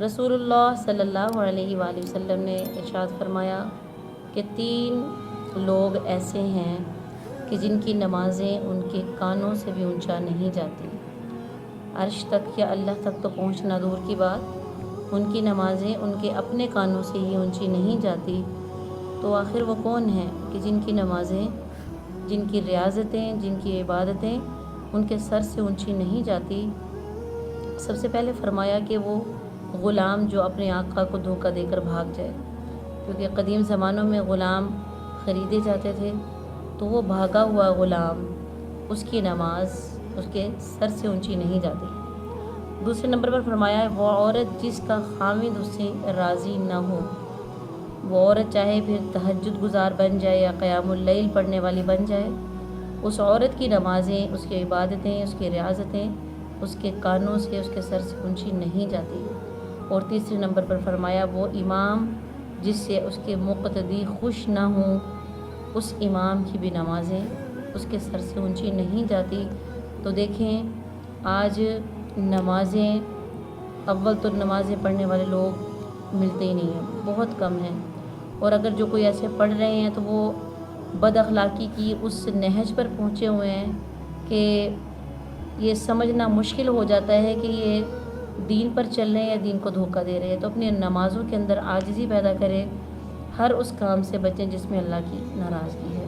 رسول اللہ صلی اللہ علیہ وآلہ وسلم نے ارشاد فرمایا کہ 3 لوگ ایسے ہیں کہ جن کی نمازیں ان کے کانوں سے بھی اونچا نہیں جاتی، عرش تک یا اللہ تک تو پہنچنا دور کی بات، ان کی نمازیں ان کے اپنے کانوں سے ہی اونچی نہیں جاتی۔ تو آخر وہ کون ہیں کہ جن کی نمازیں، جن کی ریاضتیں، جن کی عبادتیں ان کے سر سے اونچی نہیں جاتی؟ سب سے پہلے فرمایا کہ وہ غلام جو اپنے آقا کو دھوکہ دے کر بھاگ جائے، کیونکہ قدیم زمانوں میں غلام خریدے جاتے تھے، تو وہ بھاگا ہوا غلام، اس کی نماز اس کے سر سے اونچی نہیں جاتی۔ دوسرے نمبر پر فرمایا ہے وہ عورت جس کا خاوند اس سے راضی نہ ہو، وہ عورت چاہے پھر تہجد گزار بن جائے یا قیام اللیل پڑھنے والی بن جائے، اس عورت کی نمازیں، اس کی عبادتیں، اس کی ریاضتیں اس کے کانوں سے، اس کے سر سے اونچی نہیں جاتی۔ اور تیسرے نمبر پر فرمایا وہ امام جس سے اس کے مقتدی خوش نہ ہوں، اس امام کی بھی نمازیں اس کے سر سے اونچی نہیں جاتی۔ تو دیکھیں آج نمازیں، اول تو نمازیں پڑھنے والے لوگ ملتے ہی نہیں ہیں، بہت کم ہیں، اور اگر جو کوئی ایسے پڑھ رہے ہیں تو وہ بد اخلاقی کی اس نہج پر پہنچے ہوئے ہیں کہ یہ سمجھنا مشکل ہو جاتا ہے کہ یہ دین پر چل رہے ہیں یا دین کو دھوکہ دے رہے ہیں۔ تو اپنی نمازوں کے اندر عاجزی پیدا کرے، ہر اس کام سے بچیں جس میں اللہ کی ناراضگی ہے۔